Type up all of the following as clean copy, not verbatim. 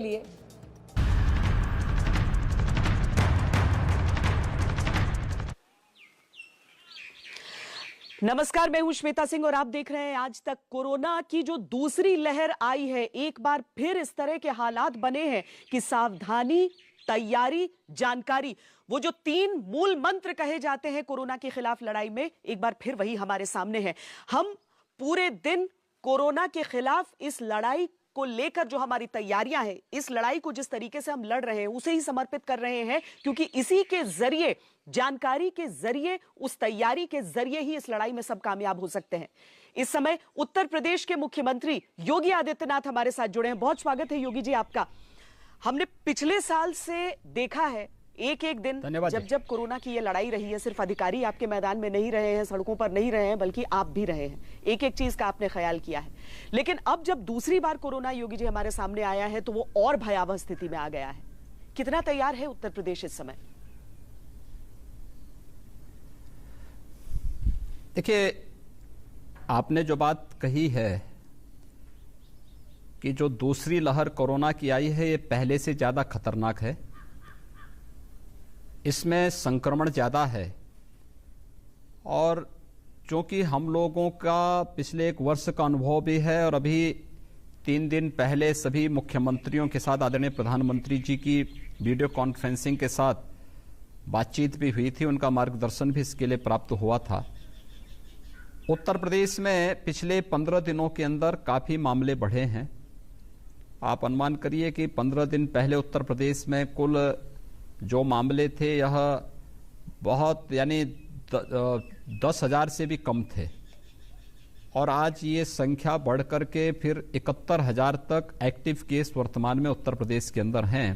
लिए नमस्कार, मैं हूं श्वेता सिंह और आप देख रहे हैं आज तक। कोरोना की जो दूसरी लहर आई है, एक बार फिर इस तरह के हालात बने हैं कि सावधानी, तैयारी, जानकारी, वो जो 3 मूल मंत्र कहे जाते हैं कोरोना के खिलाफ लड़ाई में, एक बार फिर वही हमारे सामने है। हम पूरे दिन कोरोना के खिलाफ इस लड़ाई को लेकर जो हमारी तैयारियां हैं, इस लड़ाई को जिस तरीके से हम लड़ रहे हैं उसे ही समर्पित कर रहे हैं, क्योंकि इसी के जरिए, जानकारी के जरिए, उस तैयारी के जरिए ही इस लड़ाई में सब कामयाब हो सकते हैं। इस समय उत्तर प्रदेश के मुख्यमंत्री योगी आदित्यनाथ हमारे साथ जुड़े हैं। बहुत स्वागत है योगी जी आपका। हमने पिछले साल से देखा है एक एक दिन जब कोरोना की ये लड़ाई रही है, सिर्फ अधिकारी आपके मैदान में नहीं रहे हैं, सड़कों पर नहीं रहे हैं, बल्कि आप भी रहे हैं। एक एक चीज का आपने ख्याल किया है। लेकिन अब जब दूसरी बार कोरोना योगी जी हमारे सामने आया है तो वो और भयावह स्थिति में आ गया है। कितना तैयार है उत्तर प्रदेश इस समय? देखिए, आपने जो बात कही है कि जो दूसरी लहर कोरोना की आई है ये पहले से ज्यादा खतरनाक है, इसमें संक्रमण ज़्यादा है। और चूँकि हम लोगों का पिछले 1 वर्ष का अनुभव भी है और अभी 3 दिन पहले सभी मुख्यमंत्रियों के साथ आदरणीय प्रधानमंत्री जी की वीडियो कॉन्फ्रेंसिंग के साथ बातचीत भी हुई थी, उनका मार्गदर्शन भी इसके लिए प्राप्त हुआ था। उत्तर प्रदेश में पिछले 15 दिनों के अंदर काफ़ी मामले बढ़े हैं। आप अनुमान करिए कि 15 दिन पहले उत्तर प्रदेश में कुल जो मामले थे यह बहुत यानी 10,000 से भी कम थे, और आज ये संख्या बढ़कर के फिर 71,000 तक एक्टिव केस वर्तमान में उत्तर प्रदेश के अंदर हैं।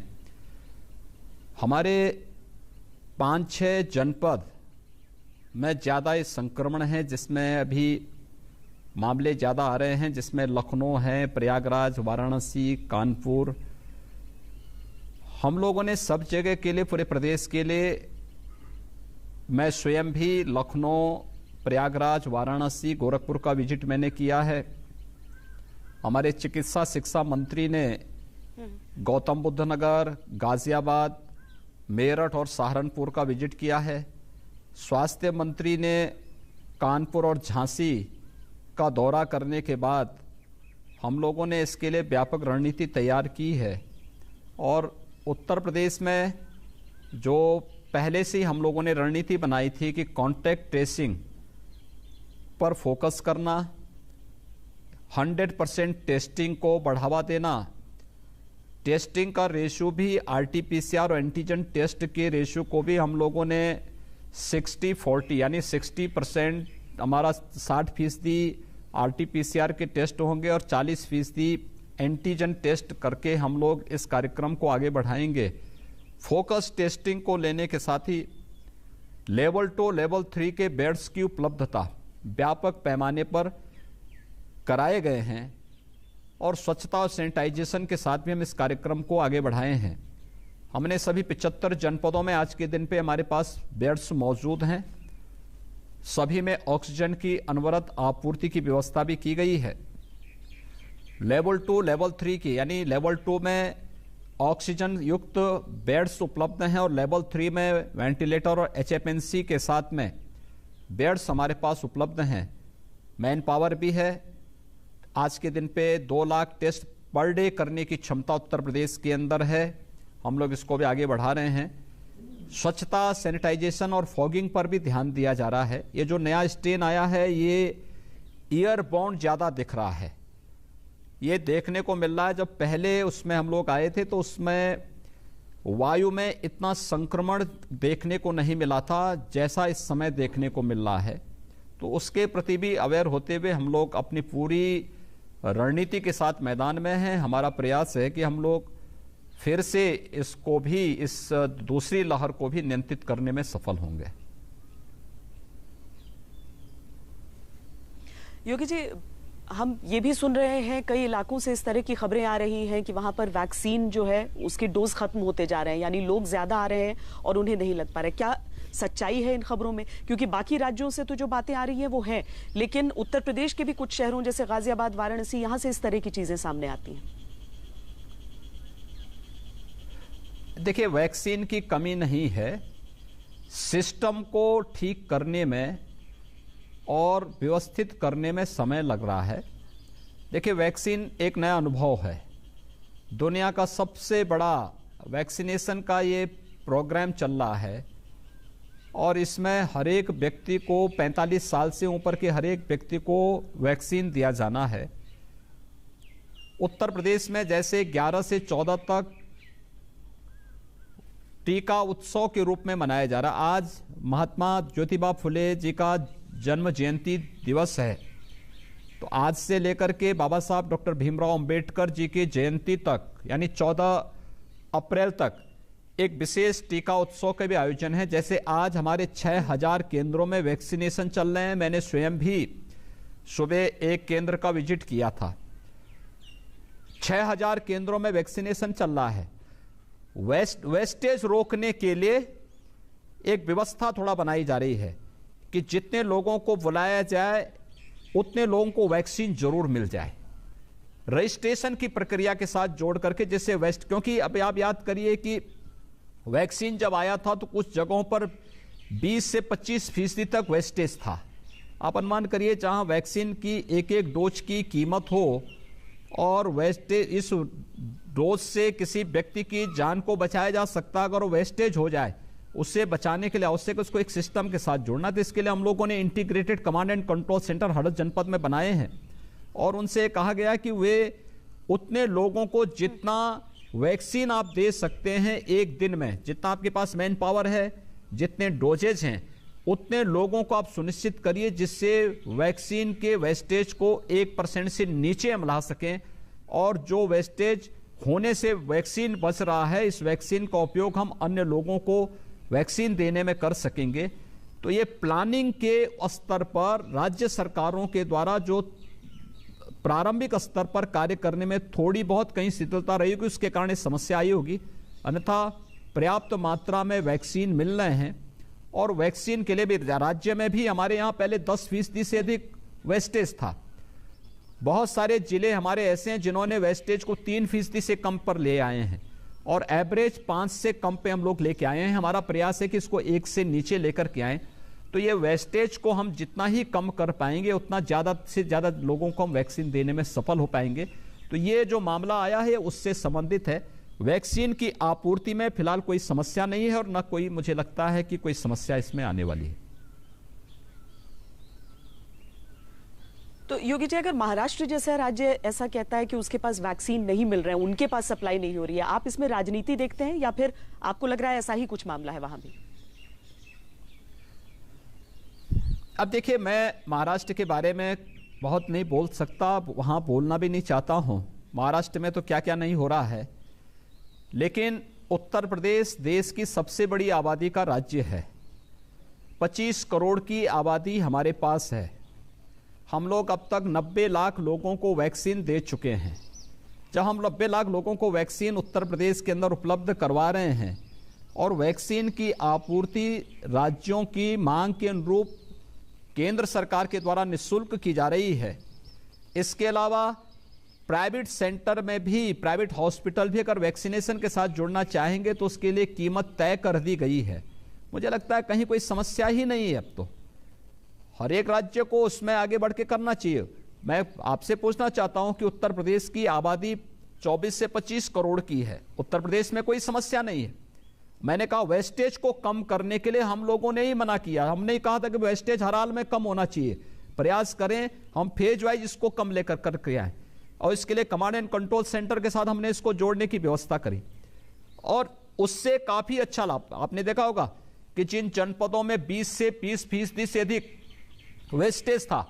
हमारे 5-6 जनपद में ज़्यादा इस संक्रमण है, जिसमें अभी मामले ज़्यादा आ रहे हैं, जिसमें लखनऊ है, प्रयागराज, वाराणसी, कानपुर। हम लोगों ने सब जगह के लिए, पूरे प्रदेश के लिए, मैं स्वयं भी लखनऊ, प्रयागराज, वाराणसी, गोरखपुर का विजिट मैंने किया है। हमारे चिकित्सा शिक्षा मंत्री ने गौतम बुद्ध नगर, गाजियाबाद, मेरठ और सहारनपुर का विजिट किया है। स्वास्थ्य मंत्री ने कानपुर और झांसी का दौरा करने के बाद हम लोगों ने इसके लिए व्यापक रणनीति तैयार की है। और उत्तर प्रदेश में जो पहले से ही हम लोगों ने रणनीति बनाई थी कि कॉन्टैक्ट ट्रेसिंग पर फोकस करना, 100% टेस्टिंग को बढ़ावा देना, टेस्टिंग का रेशियो भी आरटीपीसीआर और एंटीजन टेस्ट के रेशियो को भी हम लोगों ने 60-40 यानी 60% हमारा 60% आरटीपीसीआर के टेस्ट होंगे और 40% एंटीजन टेस्ट करके हम लोग इस कार्यक्रम को आगे बढ़ाएंगे। फोकस टेस्टिंग को लेने के साथ ही लेवल 2, लेवल 3 के बेड्स की उपलब्धता व्यापक पैमाने पर कराए गए हैं, और स्वच्छता और सैनिटाइजेशन के साथ भी हम इस कार्यक्रम को आगे बढ़ाए हैं। हमने सभी 75 जनपदों में आज के दिन पे हमारे पास बेड्स मौजूद हैं। सभी में ऑक्सीजन की अनवरत आपूर्ति की व्यवस्था भी की गई है। लेवल 2, लेवल 3 की, यानी लेवल 2 में ऑक्सीजन युक्त बेड्स उपलब्ध हैं और लेवल 3 में वेंटिलेटर और एचएफएनसी के साथ में बेड्स हमारे पास उपलब्ध हैं। मैन पावर भी है। आज के दिन पे 2 लाख टेस्ट पर डे करने की क्षमता उत्तर प्रदेश के अंदर है। हम लोग इसको भी आगे बढ़ा रहे हैं। स्वच्छता, सैनिटाइजेशन और फॉगिंग पर भी ध्यान दिया जा रहा है। ये जो नया स्ट्रेन आया है ये ईयरबॉर्न ज़्यादा दिख रहा है, ये देखने को मिल रहा है। जब पहले उसमें हम लोग आए थे तो उसमें वायु में इतना संक्रमण देखने को नहीं मिला था जैसा इस समय देखने को मिल रहा है। तो उसके प्रति भी अवेयर होते हुए हम लोग अपनी पूरी रणनीति के साथ मैदान में हैं। हमारा प्रयास है कि हम लोग फिर से इसको भी, इस दूसरी लहर को भी नियंत्रित करने में सफल होंगे। योगी जी, हम ये भी सुन रहे हैं कई इलाकों से इस तरह की खबरें आ रही हैं कि वहां पर वैक्सीन जो है उसकी डोज खत्म होते जा रहे हैं, यानी लोग ज्यादा आ रहे हैं और उन्हें नहीं लग पा रहा है। क्या सच्चाई है इन खबरों में? क्योंकि बाकी राज्यों से तो जो बातें आ रही हैं वो हैं, लेकिन उत्तर प्रदेश के भी कुछ शहरों जैसे गाजियाबाद, वाराणसी, यहां से इस तरह की चीजें सामने आती हैं। देखिए, वैक्सीन की कमी नहीं है, सिस्टम को ठीक करने में और व्यवस्थित करने में समय लग रहा है। देखिए, वैक्सीन एक नया अनुभव है। दुनिया का सबसे बड़ा वैक्सीनेशन का ये प्रोग्राम चल रहा है और इसमें हर एक व्यक्ति को 45 साल से ऊपर के हर एक व्यक्ति को वैक्सीन दिया जाना है। उत्तर प्रदेश में जैसे 11 से 14 तक टीका उत्सव के रूप में मनाया जा रहा। आज महात्मा ज्योतिबा फुले जी का जन्म जयंती दिवस है, तो आज से लेकर के बाबा साहब डॉक्टर भीमराव अंबेडकर जी की जयंती तक यानी 14 अप्रैल तक एक विशेष टीका उत्सव का भी आयोजन है। जैसे आज हमारे 6000 केंद्रों में वैक्सीनेशन चल रहे हैं। मैंने स्वयं भी सुबह एक केंद्र का विजिट किया था। 6000 केंद्रों में वैक्सीनेशन चल रहा है। वेस्टेज रोकने के लिए एक व्यवस्था थोड़ा बनाई जा रही है कि जितने लोगों को बुलाया जाए उतने लोगों को वैक्सीन जरूर मिल जाए, रजिस्ट्रेशन की प्रक्रिया के साथ जोड़ करके, जिससे क्योंकि अब आप याद करिए कि वैक्सीन जब आया था तो कुछ जगहों पर 20 से 25% तक वेस्टेज था। आप अनुमान करिए, जहां वैक्सीन की एक एक डोज की कीमत हो और वेस्टेज, इस डोज से किसी व्यक्ति की जान को बचाया जा सकता, अगर वो वेस्टेज हो जाए उससे बचाने के लिए आवश्यक उसको एक सिस्टम के साथ जोड़ना। तो इसके लिए हम लोगों ने integrated command and control centre हर जनपद में बनाए हैं और उनसे कहा गया कि वे उतने लोगों को जितना वैक्सीन आप दे सकते हैं एक दिन में, जितना आपके पास मैन पावर है, जितने डोजेज हैं, उतने लोगों को आप सुनिश्चित करिए जिससे वैक्सीन के वेस्टेज को 1% से नीचे हम ला सकें और जो वेस्टेज होने से वैक्सीन बच रहा है, इस वैक्सीन का उपयोग हम अन्य लोगों को वैक्सीन देने में कर सकेंगे। तो ये प्लानिंग के स्तर पर राज्य सरकारों के द्वारा जो प्रारंभिक स्तर पर कार्य करने में थोड़ी बहुत कहीं शिथिलता रही होगी, उसके कारण समस्या आई होगी। अन्यथा पर्याप्त मात्रा में वैक्सीन मिल रहे हैं और वैक्सीन के लिए भी राज्य में भी हमारे यहाँ पहले 10% से अधिक वेस्टेज था। बहुत सारे जिले हमारे ऐसे हैं जिन्होंने वेस्टेज को 3% से कम पर ले आए हैं और एवरेज 5 से कम पे हम लोग लेके आए हैं। हमारा प्रयास है कि इसको 1 से नीचे लेकर के आएं। तो ये वेस्टेज को हम जितना ही कम कर पाएंगे उतना ज़्यादा से ज़्यादा लोगों को हम वैक्सीन देने में सफल हो पाएंगे। तो ये जो मामला आया है उससे संबंधित है। वैक्सीन की आपूर्ति में फिलहाल कोई समस्या नहीं है और न कोई मुझे लगता है कि कोई समस्या इसमें आने वाली है। तो योगी जी, अगर महाराष्ट्र जैसा राज्य ऐसा कहता है कि उसके पास वैक्सीन नहीं मिल रहे हैं, उनके पास सप्लाई नहीं हो रही है, आप इसमें राजनीति देखते हैं या फिर आपको लग रहा है ऐसा ही कुछ मामला है वहां भी? अब देखिए, मैं महाराष्ट्र के बारे में बहुत नहीं बोल सकता, वहां बोलना भी नहीं चाहता हूं। महाराष्ट्र में तो क्या क्या नहीं हो रहा है, लेकिन उत्तर प्रदेश देश की सबसे बड़ी आबादी का राज्य है। 25 करोड़ की आबादी हमारे पास है। हम लोग अब तक 90 लाख लोगों को वैक्सीन दे चुके हैं। जब हम 90 लाख लोगों को वैक्सीन उत्तर प्रदेश के अंदर उपलब्ध करवा रहे हैं और वैक्सीन की आपूर्ति राज्यों की मांग के अनुरूप केंद्र सरकार के द्वारा निःशुल्क की जा रही है। इसके अलावा प्राइवेट सेंटर में भी, प्राइवेट हॉस्पिटल भी अगर वैक्सीनेशन के साथ जुड़ना चाहेंगे तो उसके लिए कीमत तय कर दी गई है। मुझे लगता है कहीं कोई समस्या ही नहीं है। अब तो हर एक राज्य को उसमें आगे बढ़ के करना चाहिए। मैं आपसे पूछना चाहता हूं कि उत्तर प्रदेश की आबादी 24 से 25 करोड़ की है। उत्तर प्रदेश में कोई समस्या नहीं है। मैंने कहा वेस्टेज को कम करने के लिए हम लोगों ने ही मना किया। हमने ही कहा था कि वेस्टेज हर हाल में कम होना चाहिए, प्रयास करें हम फेज वाइज इसको कम लेकर करके आए और इसके लिए कमांड एंड कंट्रोल सेंटर के साथ हमने इसको जोड़ने की व्यवस्था करी और उससे काफी अच्छा लाभ। आपने देखा होगा कि जिन जनपदों में 20 से 20% से अधिक वेस्टेज था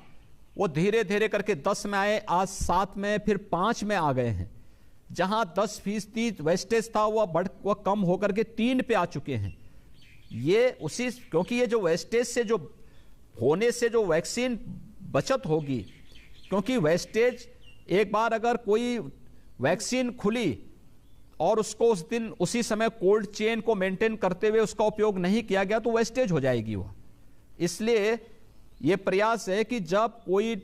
वो धीरे धीरे करके 10 में आए, आज 7 में, फिर 5 में आ गए हैं। जहां 10% वेस्टेज था वह कम होकर के 3 पे आ चुके हैं। ये उसी, क्योंकि ये जो वेस्टेज से जो होने से जो वैक्सीन बचत होगी, क्योंकि वेस्टेज एक बार अगर कोई वैक्सीन खुली और उसको उस दिन उसी समय कोल्ड चेन को मेंटेन करते हुए उसका उपयोग नहीं किया गया तो वेस्टेज हो जाएगी वह। इसलिए ये प्रयास है कि जब कोई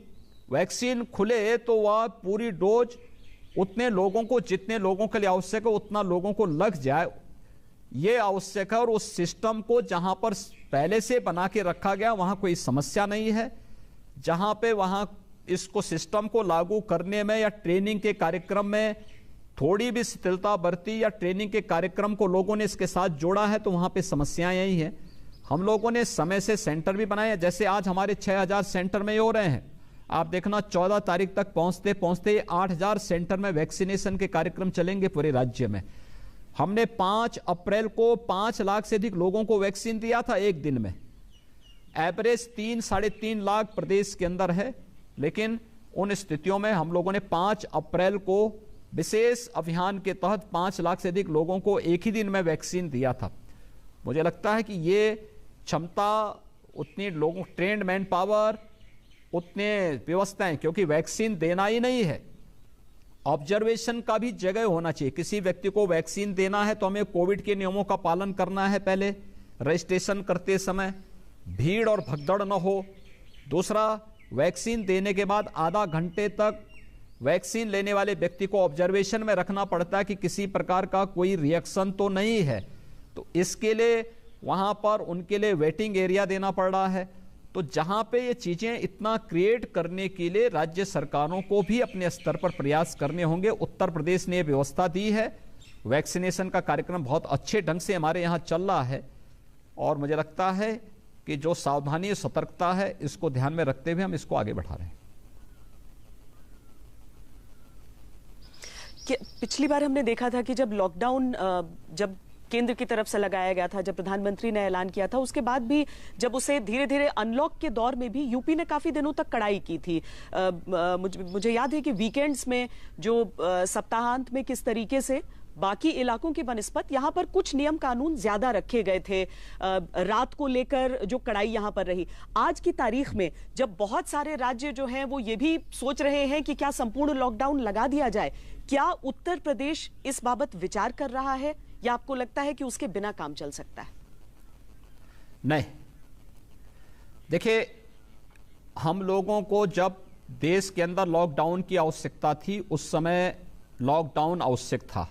वैक्सीन खुले तो वह पूरी डोज उतने लोगों को, जितने लोगों के लिए आवश्यक है उतना लोगों को लग जाए। ये आवश्यक है और उस सिस्टम को जहां पर पहले से बना के रखा गया वहां कोई समस्या नहीं है। जहां पे वहां इसको सिस्टम को लागू करने में या ट्रेनिंग के कार्यक्रम में थोड़ी भी शिथिलता बरती या ट्रेनिंग के कार्यक्रम को लोगों ने इसके साथ जोड़ा है तो वहां पे समस्याएं यही हैं। हम लोगों ने समय से सेंटर भी बनाए, जैसे आज हमारे 6000 सेंटर में हो रहे हैं। आप देखना 14 तारीख तक पहुंचते पहुंचते 8000 सेंटर में वैक्सीनेशन के कार्यक्रम चलेंगे पूरे राज्य में। हमने 5 अप्रैल को 5 लाख से अधिक लोगों को वैक्सीन दिया था एक दिन में। एवरेज 3-3.5 लाख प्रदेश के अंदर है, लेकिन उन स्थितियों में हम लोगों ने 5 अप्रैल को विशेष अभियान के तहत 5 लाख से अधिक लोगों को एक ही दिन में वैक्सीन दिया था। मुझे लगता है कि ये क्षमता, उतनी लोगों, ट्रेंड मैन पावर, उतने व्यवस्थाएं, क्योंकि वैक्सीन देना ही नहीं है, ऑब्जर्वेशन का भी जगह होना चाहिए। किसी व्यक्ति को वैक्सीन देना है तो हमें कोविड के नियमों का पालन करना है। पहले रजिस्ट्रेशन करते समय भीड़ और भगदड़ न हो। दूसरा, वैक्सीन देने के बाद आधा घंटे तक वैक्सीन लेने वाले व्यक्ति को ऑब्जर्वेशन में रखना पड़ता है कि किसी प्रकार का कोई रिएक्शन तो नहीं है। तो इसके लिए वहां पर उनके लिए वेटिंग एरिया देना पड़ रहा है। तो जहां पे ये चीजें इतना क्रिएट करने के लिए राज्य सरकारों को भी अपने स्तर पर प्रयास करने होंगे। उत्तर प्रदेश ने व्यवस्था दी है, वैक्सीनेशन का कार्यक्रम बहुत अच्छे ढंग से हमारे यहाँ चल रहा है और मुझे लगता है कि जो सावधानी, सतर्कता है, इसको ध्यान में रखते हुए हम इसको आगे बढ़ा रहे हैं। पिछली बार हमने देखा था कि जब लॉकडाउन जब केंद्र की तरफ से लगाया गया था, जब प्रधानमंत्री ने ऐलान किया था, उसके बाद भी जब उसे धीरे धीरे अनलॉक के दौर में भी यूपी ने काफी दिनों तक कड़ाई की थी। मुझे याद है कि वीकेंड्स में जो सप्ताहांत में किस तरीके से बाकी इलाकों की बनिस्बत यहां पर कुछ नियम कानून ज्यादा रखे गए थे। रात को लेकर जो कड़ाई यहां पर रही, आज की तारीख में जब बहुत सारे राज्य जो हैं वो ये भी सोच रहे हैं कि क्या संपूर्ण लॉकडाउन लगा दिया जाए, क्या उत्तर प्रदेश इस बाबत विचार कर रहा है या आपको लगता है कि उसके बिना काम चल सकता है? नहीं, देखिए, हम लोगों को जब देश के अंदर लॉकडाउन की आवश्यकता थी उस समय लॉकडाउन आवश्यक था।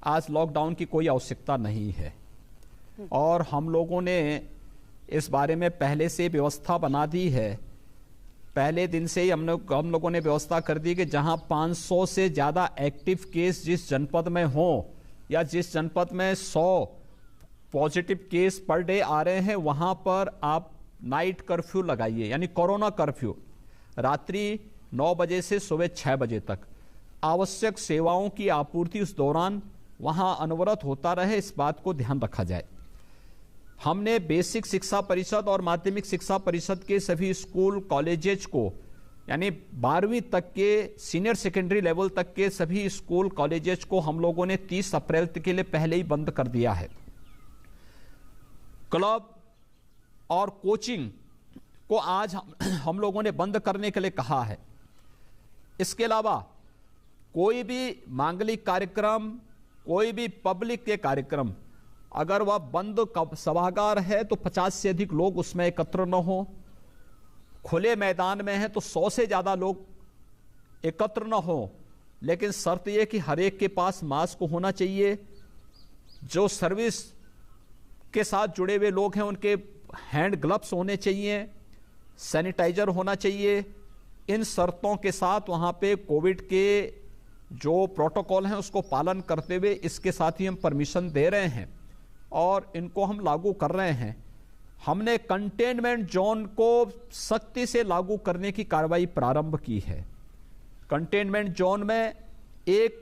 आज लॉकडाउन की कोई आवश्यकता नहीं है और हम लोगों ने इस बारे में पहले से व्यवस्था बना दी है। पहले दिन से ही हम लोगों ने व्यवस्था कर दी कि जहां 500 से ज्यादा एक्टिव केस जिस जनपद में हो या जिस जनपद में 100 पॉजिटिव केस पर डे आ रहे हैं वहां पर आप नाइट कर्फ्यू लगाइए, यानी कोरोना कर्फ्यू, रात्रि 9 बजे से सुबह 6 बजे तक आवश्यक सेवाओं की आपूर्ति उस दौरान वहां अनवरत होता रहे, इस बात को ध्यान रखा जाए। हमने बेसिक शिक्षा परिषद और माध्यमिक शिक्षा परिषद के सभी स्कूल कॉलेजेस को, यानी 12वीं तक के सीनियर सेकेंडरी लेवल तक के सभी स्कूल कॉलेजेस को हम लोगों ने 30 अप्रैल के लिए पहले ही बंद कर दिया है। क्लब और कोचिंग को आज हम लोगों ने बंद करने के लिए कहा है। इसके अलावा कोई भी मांगलिक कार्यक्रम, कोई भी पब्लिक के कार्यक्रम, अगर वह बंद सभागार है तो 50 से अधिक लोग उसमें एकत्र न हो। खुले मैदान में है तो 100 से ज्यादा लोग एकत्र न हो, लेकिन शर्त यह कि हर एक के पास मास्क होना चाहिए। जो सर्विस के साथ जुड़े हुए लोग हैं उनके हैंड ग्लव्स होने चाहिए, सैनिटाइजर होना चाहिए। इन शर्तों के साथ वहां पे कोविड के जो प्रोटोकॉल हैं उसको पालन करते हुए इसके साथ ही हम परमिशन दे रहे हैं और इनको हम लागू कर रहे हैं। हमने कंटेनमेंट जोन को सख्ती से लागू करने की कार्रवाई प्रारंभ की है। कंटेनमेंट जोन में एक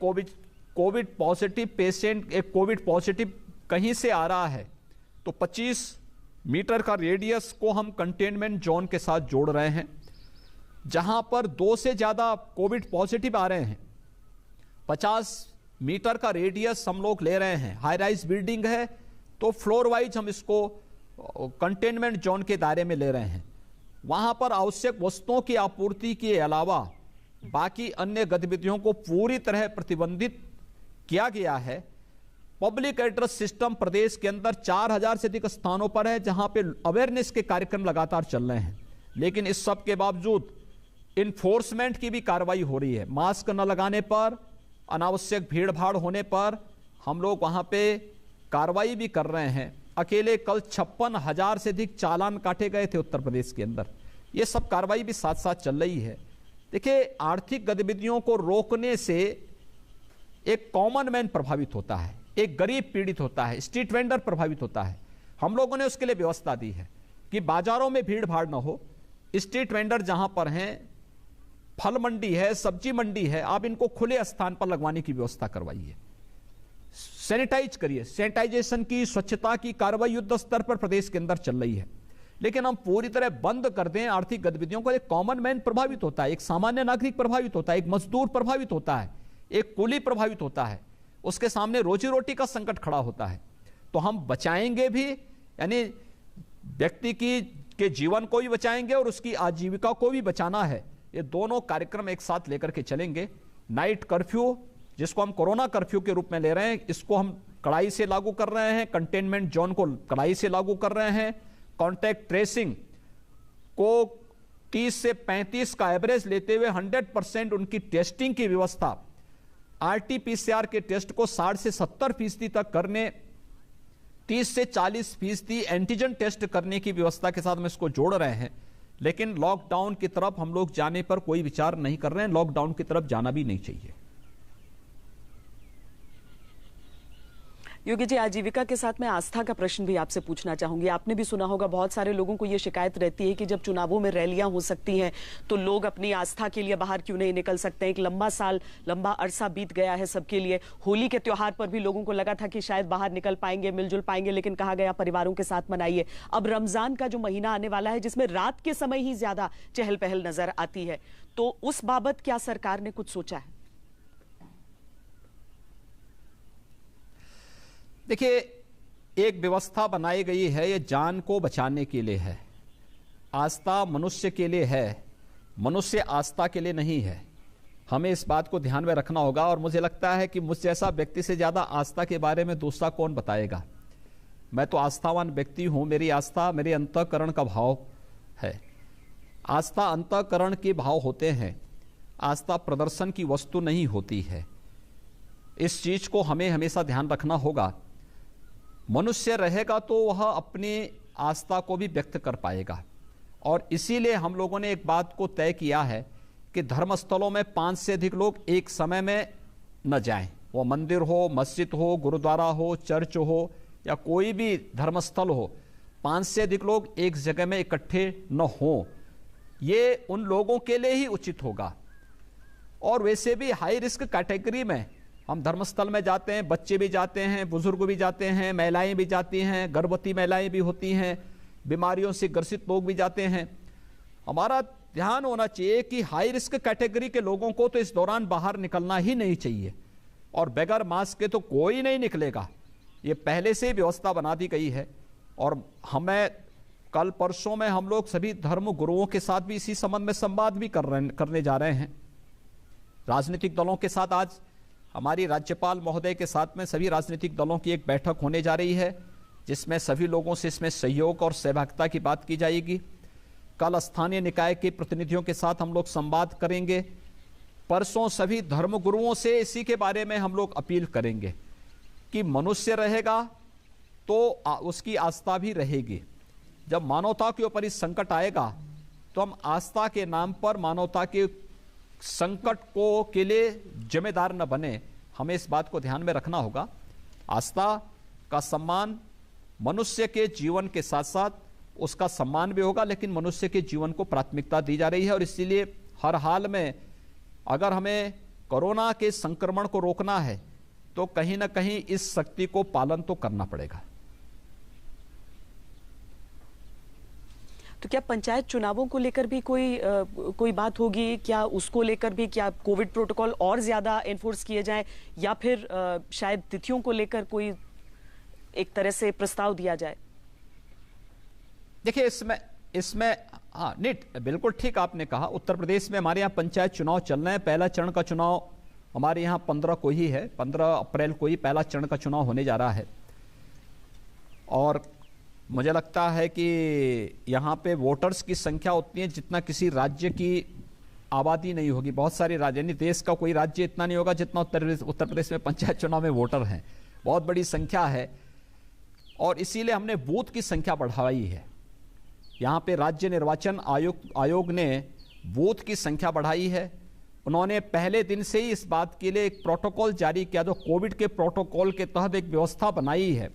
कोविड पॉजिटिव पेशेंट, एक कोविड पॉजिटिव कहीं से आ रहा है तो 25 मीटर का रेडियस को हम कंटेनमेंट जोन के साथ जोड़ रहे हैं। जहां पर 2 से ज्यादा कोविड पॉजिटिव आ रहे हैं, 50 मीटर का रेडियस हम लोग ले रहे हैं। हाई राइज बिल्डिंग है तो फ्लोर वाइज हम इसको कंटेनमेंट जोन के दायरे में ले रहे हैं। वहां पर आवश्यक वस्तुओं की आपूर्ति के अलावा बाकी अन्य गतिविधियों को पूरी तरह प्रतिबंधित किया गया है। पब्लिक एड्रेस सिस्टम प्रदेश के अंदर 4000 से अधिक स्थानों पर है जहां पे अवेयरनेस के कार्यक्रम लगातार चल रहे हैं, लेकिन इस सब के बावजूद इन्फोर्समेंट की भी कार्रवाई हो रही है। मास्क न लगाने पर, अनावश्यक भीड़ भाड़ होने पर हम लोग वहां पे कार्रवाई भी कर रहे हैं। अकेले कल 56,000 से अधिक चालान काटे गए थे उत्तर प्रदेश के अंदर। ये सब कार्रवाई भी साथ साथ चल रही है। देखिए, आर्थिक गतिविधियों को रोकने से एक कॉमन मैन प्रभावित होता है, एक गरीब पीड़ित होता है, स्ट्रीट वेंडर प्रभावित होता है। हम लोगों ने उसके लिए व्यवस्था दी है कि बाजारों में भीड़ भाड़ ना हो। स्ट्रीट वेंडर जहां पर हैं, फल मंडी है, सब्जी मंडी है, आप इनको खुले स्थान पर लगवाने की व्यवस्था करवाइए। सैनिटाइज करिए। सैनिटाइजेशन की, स्वच्छता की कार्रवाई युद्ध स्तर पर प्रदेश के अंदर चल रही है। लेकिन हम पूरी तरह बंद कर दें आर्थिक गतिविधियों को, एक कॉमन मैन प्रभावित होता है, एक सामान्य नागरिक प्रभावित होता है, एक मजदूर प्रभावित होता है, एक कुली प्रभावित होता है, उसके सामने रोजी रोटी का संकट खड़ा होता है। तो हम बचाएंगे भी, यानी व्यक्ति के जीवन को भी बचाएंगे और उसकी आजीविका को भी बचाना है। ये दोनों कार्यक्रम एक साथ लेकर के चलेंगे। नाइट कर्फ्यू, जिसको हम कोरोना कर्फ्यू के रूप में ले रहे हैं, इसको हम कड़ाई से लागू कर रहे हैं। कंटेनमेंट जोन को कड़ाई से लागू कर रहे हैं। कॉन्टैक्ट ट्रेसिंग को 30 से 35 का एवरेज लेते हुए 100% उनकी टेस्टिंग की व्यवस्था, आरटीपीसीआर के टेस्ट को 60 से 70% तक करने, 30 से 40% एंटीजन टेस्ट करने की व्यवस्था के साथ हम इसको जोड़ रहे हैं। लेकिन लॉकडाउन की तरफ हम लोग जाने पर कोई विचार नहीं कर रहे हैं। लॉकडाउन की तरफ जाना भी नहीं चाहिए। योगी जी, आजीविका के साथ मैं आस्था का प्रश्न भी आपसे पूछना चाहूंगी। आपने भी सुना होगा, बहुत सारे लोगों को यह शिकायत रहती है कि जब चुनावों में रैलियां हो सकती हैं तो लोग अपनी आस्था के लिए बाहर क्यों नहीं निकल सकते। एक लंबा अरसा बीत गया है सबके लिए। होली के त्योहार पर भी लोगों को लगा था कि शायद बाहर निकल पाएंगे, मिलजुल पाएंगे, लेकिन कहा गया परिवारों के साथ मनाइए। अब रमजान का जो महीना आने वाला है, जिसमें रात के समय ही ज्यादा चहल पहल नजर आती है, तो उस बाबत क्या सरकार ने कुछ सोचा है? देखिए, एक व्यवस्था बनाई गई है, ये जान को बचाने के लिए है। आस्था मनुष्य के लिए है, मनुष्य आस्था के लिए नहीं है। हमें इस बात को ध्यान में रखना होगा। और मुझे लगता है कि मुझ जैसा व्यक्ति से ज़्यादा आस्था के बारे में दूसरा कौन बताएगा। मैं तो आस्थावान व्यक्ति हूँ। मेरी आस्था मेरे अंतःकरण का भाव है। आस्था अंतःकरण के भाव होते हैं। आस्था प्रदर्शन की वस्तु नहीं होती है। इस चीज़ को हमें हमेशा ध्यान रखना होगा। मनुष्य रहेगा तो वह अपनी आस्था को भी व्यक्त कर पाएगा। और इसीलिए हम लोगों ने एक बात को तय किया है कि धर्मस्थलों में 5 से अधिक लोग एक समय में न जाएं। वो मंदिर हो, मस्जिद हो, गुरुद्वारा हो, चर्च हो या कोई भी धर्मस्थल हो, 5 से अधिक लोग एक जगह में इकट्ठे न हों। ये उन लोगों के लिए ही उचित होगा। और वैसे भी हाई रिस्क कैटेगरी में हम धर्मस्थल में जाते हैं, बच्चे भी जाते हैं, बुजुर्ग भी जाते हैं, महिलाएं भी जाती हैं, गर्भवती महिलाएं भी होती हैं, बीमारियों से ग्रसित लोग भी जाते हैं। हमारा ध्यान होना चाहिए कि हाई रिस्क कैटेगरी के लोगों को तो इस दौरान बाहर निकलना ही नहीं चाहिए। और बगैर मास्क के तो कोई नहीं निकलेगा। ये पहले से ही व्यवस्था बना दी गई है। और हमें कल परसों में हम लोग सभी धर्म गुरुओं के साथ भी इसी संबंध में संवाद भी करने जा रहे हैं। राजनीतिक दलों के साथ आज हमारी राज्यपाल महोदय के साथ में सभी राजनीतिक दलों की एक बैठक होने जा रही है, जिसमें सभी लोगों से इसमें सहयोग और सहभागिता की बात की जाएगी। कल स्थानीय निकाय के प्रतिनिधियों के साथ हम लोग संवाद करेंगे। परसों सभी धर्मगुरुओं से इसी के बारे में हम लोग अपील करेंगे कि मनुष्य रहेगा तो उसकी आस्था भी रहेगी। जब मानवता के ऊपर इस संकट आएगा तो हम आस्था के नाम पर मानवता के संकट को के लिए जिम्मेदार न बने। हमें इस बात को ध्यान में रखना होगा। आस्था का सम्मान मनुष्य के जीवन के साथ साथ उसका सम्मान भी होगा, लेकिन मनुष्य के जीवन को प्राथमिकता दी जा रही है। और इसीलिए हर हाल में अगर हमें कोरोना के संक्रमण को रोकना है तो कहीं ना कहीं इस शक्ति को पालन तो करना पड़ेगा। तो क्या पंचायत चुनावों को लेकर भी कोई बात होगी? क्या उसको लेकर भी क्या कोविड प्रोटोकॉल और ज्यादा एनफोर्स किए जाए, या फिर शायद तिथियों को लेकर कोई एक तरह से प्रस्ताव दिया जाए? देखिए, इसमें हाँ, बिल्कुल ठीक आपने कहा। उत्तर प्रदेश में हमारे यहाँ पंचायत चुनाव चल रहे हैं। पहला चरण का चुनाव हमारे यहाँ 15 को ही है। 15 अप्रैल को ही पहला चरण का चुनाव होने जा रहा है। और मुझे लगता है कि यहाँ पे वोटर्स की संख्या उतनी है जितना किसी राज्य की आबादी नहीं होगी। बहुत सारे राज्य, यानी देश का कोई राज्य इतना नहीं होगा जितना उत्तर प्रदेश में पंचायत चुनाव में वोटर हैं। बहुत बड़ी संख्या है। और इसीलिए हमने बूथ की संख्या बढ़ाई है। यहाँ पे राज्य निर्वाचन आयोग ने बूथ की संख्या बढ़ाई है। उन्होंने पहले दिन से ही इस बात के लिए एक प्रोटोकॉल जारी किया, जो कोविड के प्रोटोकॉल के तहत एक व्यवस्था बनाई है।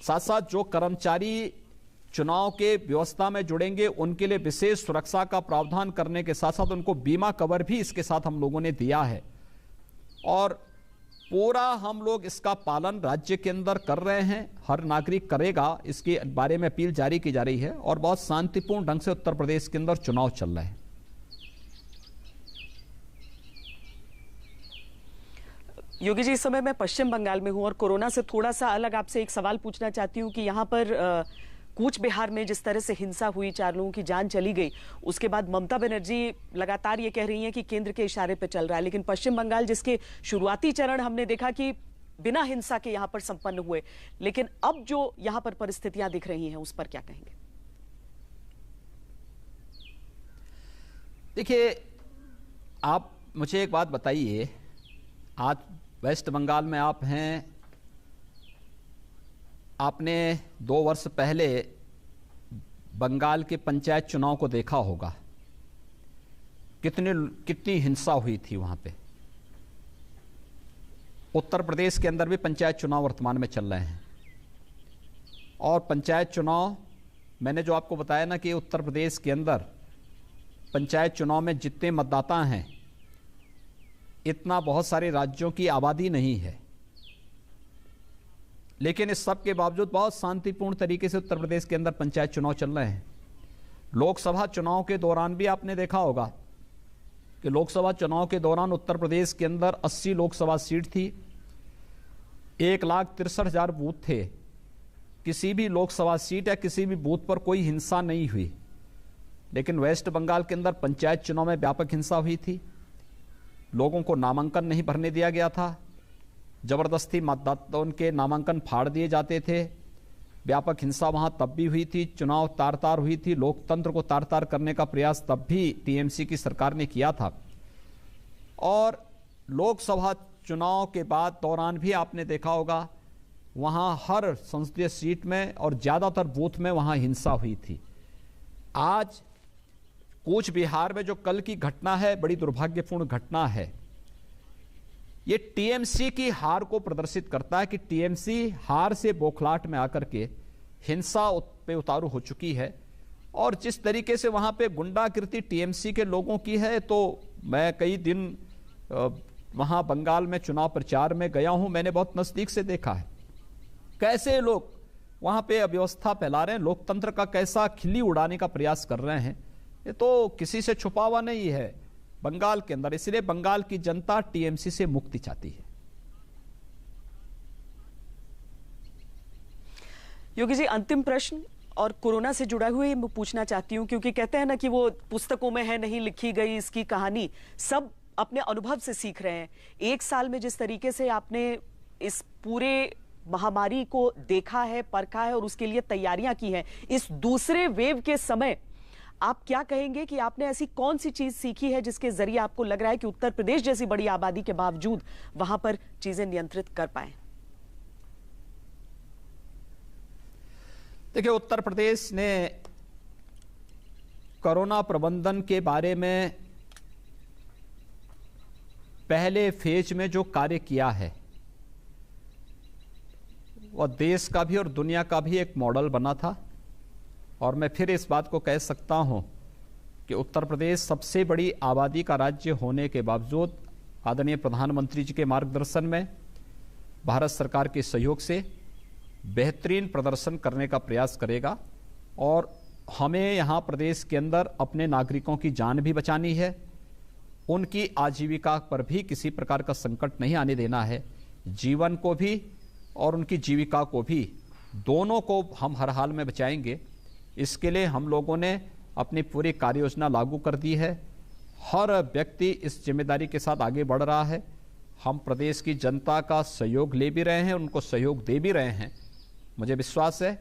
साथ साथ जो कर्मचारी चुनाव के व्यवस्था में जुड़ेंगे उनके लिए विशेष सुरक्षा का प्रावधान करने के साथ साथ उनको बीमा कवर भी इसके साथ हम लोगों ने दिया है। और पूरा हम लोग इसका पालन राज्य के अंदर कर रहे हैं, हर नागरिक करेगा, इसके बारे में अपील जारी की जा रही है और बहुत शांतिपूर्ण ढंग से उत्तर प्रदेश के अंदर चुनाव चल रहे हैं। योगी जी, इस समय मैं पश्चिम बंगाल में हूं और कोरोना से थोड़ा सा अलग आपसे एक सवाल पूछना चाहती हूं कि यहां पर कूच बिहार में जिस तरह से हिंसा हुई, 4 लोगों की जान चली गई, उसके बाद ममता बनर्जी लगातार ये कह रही हैं कि केंद्र के इशारे पर चल रहा है, लेकिन पश्चिम बंगाल जिसके शुरुआती चरण हमने देखा कि बिना हिंसा के यहां पर संपन्न हुए, लेकिन अब जो यहां पर परिस्थितियां दिख रही हैं उस पर क्या कहेंगे? देखिए, आप मुझे एक बात बताइए, आज वेस्ट बंगाल में आप हैं, आपने 2 वर्ष पहले बंगाल के पंचायत चुनाव को देखा होगा, कितनी हिंसा हुई थी वहां पे। उत्तर प्रदेश के अंदर भी पंचायत चुनाव वर्तमान में चल रहे हैं और पंचायत चुनाव, मैंने जो आपको बताया ना कि उत्तर प्रदेश के अंदर पंचायत चुनाव में जितने मतदाता हैं इतना बहुत सारे राज्यों की आबादी नहीं है, लेकिन इस सब के बावजूद बहुत शांतिपूर्ण तरीके से उत्तर प्रदेश के अंदर पंचायत चुनाव चल रहे हैं। लोकसभा चुनाव के दौरान भी आपने देखा होगा कि लोकसभा चुनाव के दौरान उत्तर प्रदेश के अंदर 80 लोकसभा सीट थी, 1,63,000 बूथ थे, किसी भी लोकसभा सीट या किसी भी बूथ पर कोई हिंसा नहीं हुई। लेकिन वेस्ट बंगाल के अंदर पंचायत चुनाव में व्यापक हिंसा हुई थी, लोगों को नामांकन नहीं भरने दिया गया था, जबरदस्ती मतदाताओं के नामांकन फाड़ दिए जाते थे, व्यापक हिंसा वहां तब भी हुई थी, चुनाव तार-तार हुई थी, लोकतंत्र को तार-तार करने का प्रयास तब भी टीएमसी की सरकार ने किया था। और लोकसभा चुनाव के बाद दौरान भी आपने देखा होगा वहां हर संसदीय सीट में और ज्यादातर बूथ में वहां हिंसा हुई थी। आज कूच बिहार में जो कल की घटना है, बड़ी दुर्भाग्यपूर्ण घटना है। ये टीएमसी की हार को प्रदर्शित करता है कि टीएमसी हार से बौखलाहट में आकर के हिंसा पे उतारू हो चुकी है। और जिस तरीके से वहां पे गुंडागिर्दी टीएमसी के लोगों की है, तो मैं कई दिन वहां बंगाल में चुनाव प्रचार में गया हूं, मैंने बहुत नजदीक से देखा है कैसे लोग वहां पे अव्यवस्था फैला रहे हैं, लोकतंत्र का कैसा खिल्ली उड़ाने का प्रयास कर रहे हैं। ये तो किसी से छुपा हुआ नहीं है बंगाल के अंदर, इसलिए बंगाल की जनता टीएमसी से मुक्ति चाहती है। योगी जी, अंतिम प्रश्न और कोरोना से जुड़ा हुआ मैं पूछना चाहती हूं, क्योंकि कहते हैं ना कि वो पुस्तकों में है नहीं लिखी गई इसकी कहानी, सब अपने अनुभव से सीख रहे हैं। 1 साल में जिस तरीके से आपने इस पूरे महामारी को देखा है, परखा है और उसके लिए तैयारियां की हैं, इस दूसरे वेव के समय आप क्या कहेंगे कि आपने ऐसी कौन सी चीज सीखी है जिसके जरिए आपको लग रहा है कि उत्तर प्रदेश जैसी बड़ी आबादी के बावजूद वहां पर चीजें नियंत्रित कर पाए? देखिए, उत्तर प्रदेश ने कोरोना प्रबंधन के बारे में पहले फेज में जो कार्य किया है वह देश का भी और दुनिया का भी एक मॉडल बना था। और मैं फिर इस बात को कह सकता हूं कि उत्तर प्रदेश सबसे बड़ी आबादी का राज्य होने के बावजूद आदरणीय प्रधानमंत्री जी के मार्गदर्शन में, भारत सरकार के सहयोग से बेहतरीन प्रदर्शन करने का प्रयास करेगा। और हमें यहाँ प्रदेश के अंदर अपने नागरिकों की जान भी बचानी है, उनकी आजीविका पर भी किसी प्रकार का संकट नहीं आने देना है, जीवन को भी और उनकी जीविका को भी, दोनों को हम हर हाल में बचाएंगे। इसके लिए हम लोगों ने अपनी पूरी कार्य योजना लागू कर दी है। हर व्यक्ति इस जिम्मेदारी के साथ आगे बढ़ रहा है। हम प्रदेश की जनता का सहयोग ले भी रहे हैं, उनको सहयोग दे भी रहे हैं। मुझे विश्वास है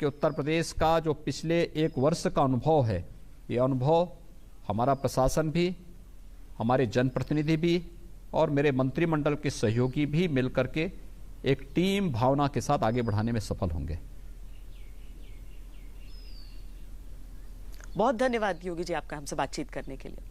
कि उत्तर प्रदेश का जो पिछले 1 वर्ष का अनुभव है, ये अनुभव हमारा प्रशासन भी, हमारे जनप्रतिनिधि भी और मेरे मंत्रिमंडल के सहयोगी भी मिलकर के एक टीम भावना के साथ आगे बढ़ाने में सफल होंगे। बहुत धन्यवाद योगी जी आपका हमसे बातचीत करने के लिए।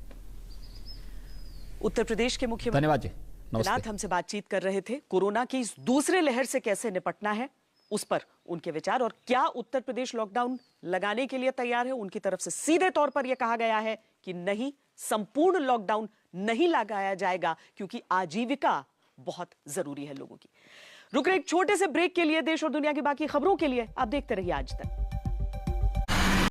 उत्तर प्रदेश के मुख्यमंत्री धन्यवाद जी, नाथ नमस्ते। हमसे बातचीत कर रहे थे। कोरोना की इस दूसरे लहर से कैसे निपटना है उस पर उनके विचार, और क्या उत्तर प्रदेश लॉकडाउन लगाने के लिए तैयार है। उनकी तरफ से सीधे तौर पर यह कहा गया है कि नहीं, संपूर्ण लॉकडाउन नहीं लगाया जाएगा क्योंकि आजीविका बहुत जरूरी है लोगों की। रुक रहे एक छोटे से ब्रेक के लिए। देश और दुनिया की बाकी खबरों के लिए आप देखते रहिए आज तक।